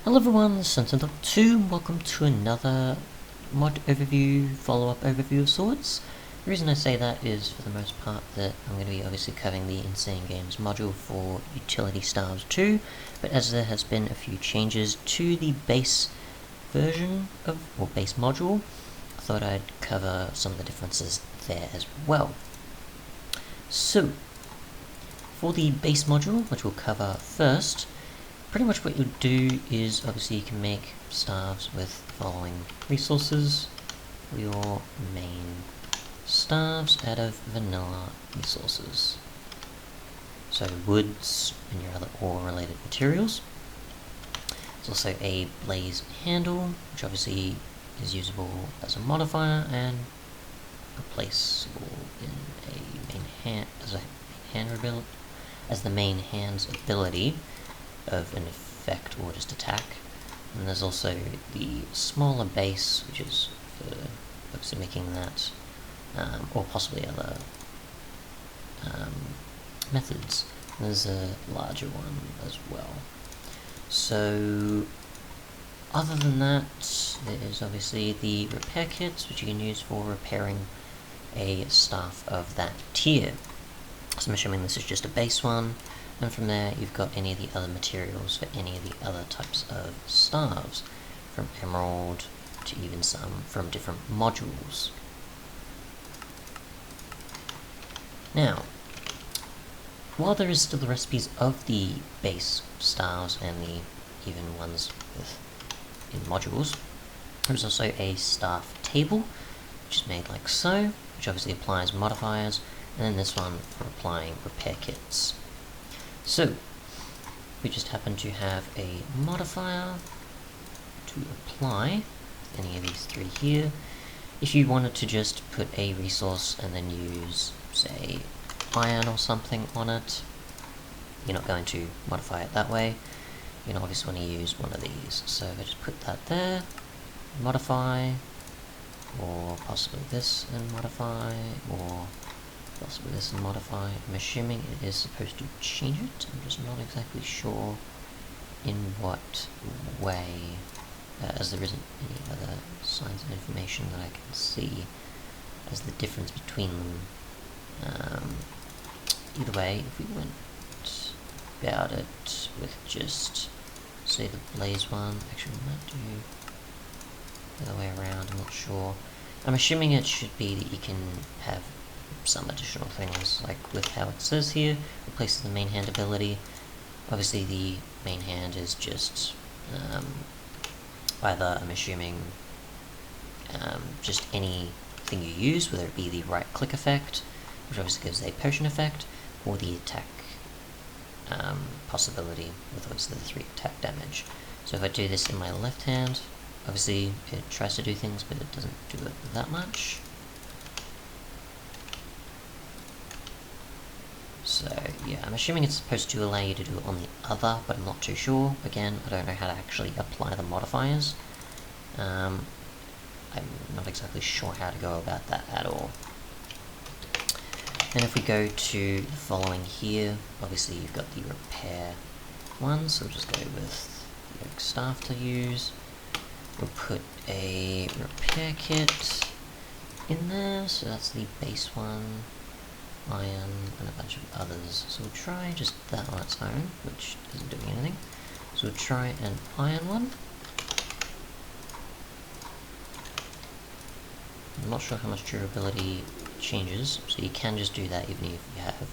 Hello everyone, this is Sentinel2. Welcome to another mod overview, follow-up overview of sorts. The reason I say that is, for the most part, that I'm going to be obviously covering the Insane Games module for Utility Stars 2, but as there has been a few changes to the base version of, or base module, I thought I'd cover some of the differences there as well. So, for the base module, which we'll cover first, pretty much what you'll do is, obviously you can make staves with the following resources for your main staves out of vanilla resources. So woods and your other ore related materials. There's also a blaze handle, which obviously is usable as a modifier and replaceable in a main hand as the main hand's ability of an effect or just attack. And there's also the smaller base, which is for obviously making that, or possibly other methods. And there's a larger one as well. So other than that, there's obviously the repair kits, which you can use for repairing a staff of that tier. So I'm assuming this is just a base one. And from there, you've got any of the other materials for any of the other types of staves, from emerald to even some from different modules. Now, while there is still the recipes of the base staves and the even ones in modules, there's also a staff table, which is made like so, which obviously applies modifiers, and then this one for applying repair kits. So, we just happen to have a modifier to apply any of these three here. If you wanted to just put a resource and then use, say, iron or something on it, you're not going to modify it that way. You're going to obviously want to use one of these. So I just put that there, modify, or possibly this and modify, or possibly this and modify. I'm assuming it is supposed to change it. I'm just not exactly sure in what way, as there isn't any other signs of information that I can see as the difference between them. Either way, if we went about it with just, say, the blaze one, actually we might do the other way around, I'm not sure. I'm assuming it should be that you can have some additional things, like with how it says here, replaces the main hand ability. Obviously the main hand is just either, I'm assuming, just anything you use, whether it be the right click effect, which obviously gives a potion effect, or the attack possibility with obviously the 3 attack damage. So if I do this in my left hand, obviously it tries to do things, but it doesn't do it that much. So yeah, I'm assuming it's supposed to allow you to do it on the other, but I'm not too sure. Again, I don't know how to actually apply the modifiers. I'm not exactly sure how to go about that at all. And if we go to the following here, obviously you've got the repair one, so we'll just go with the oak staff to use. We'll put a repair kit in there, so that's the base one. Iron, and a bunch of others. So we'll try just that on its own, which isn't doing anything. So we'll try an iron one. I'm not sure how much durability changes, so you can just do that even if you have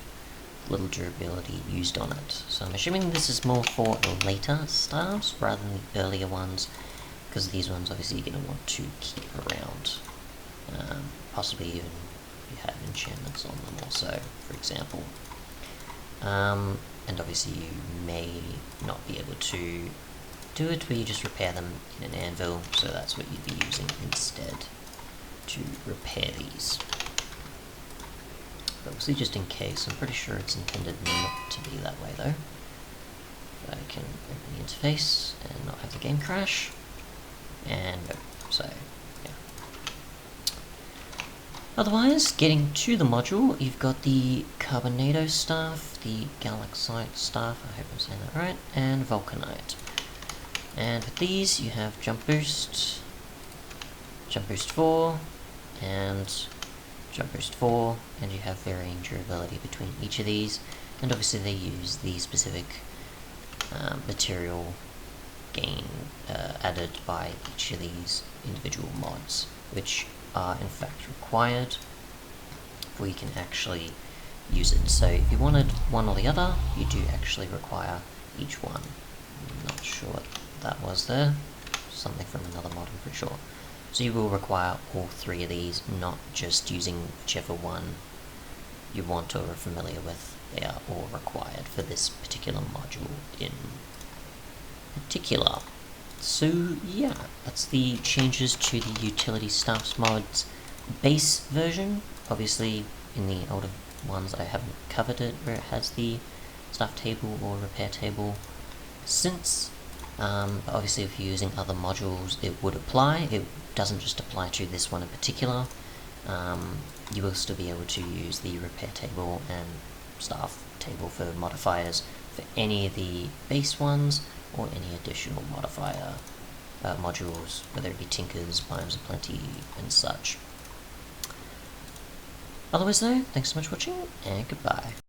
little durability used on it. So I'm assuming this is more for later staves rather than the earlier ones, because these ones obviously you're going to want to keep around. Possibly even you have enchantments on them also, for example. And obviously you may not be able to do it where you just repair them in an anvil, so that's what you'd be using instead to repair these. But obviously just in case, I'm pretty sure it's intended not to be that way though. If I can open the interface and not have the game crash, and go. So otherwise, getting to the module, you've got the Carbonado staff, the Galaxite staff, I hope I'm saying that right, and Vulcanite. And with these, you have Jump Boost 4, and Jump Boost 4, and you have varying durability between each of these, and obviously they use the specific material gain added by each of these individual mods, which are in fact required before you can actually use it. So if you wanted one or the other, you do actually require each one. I'm not sure what that was there. Something from another mod, I'm pretty sure. So you will require all three of these, not just using whichever one you want or are familiar with. They are all required for this particular module in particular. So yeah, that's the changes to the Utility Staffs mods base version. Obviously in the older ones I haven't covered it where it has the staff table or repair table since. But obviously if you're using other modules it would apply. It doesn't just apply to this one in particular. You will still be able to use the repair table and staff table for modifiers for any of the base ones or any additional modifier modules, whether it be Tinkers, Biomes of Plenty, and such. Otherwise though, thanks so much for watching, and goodbye.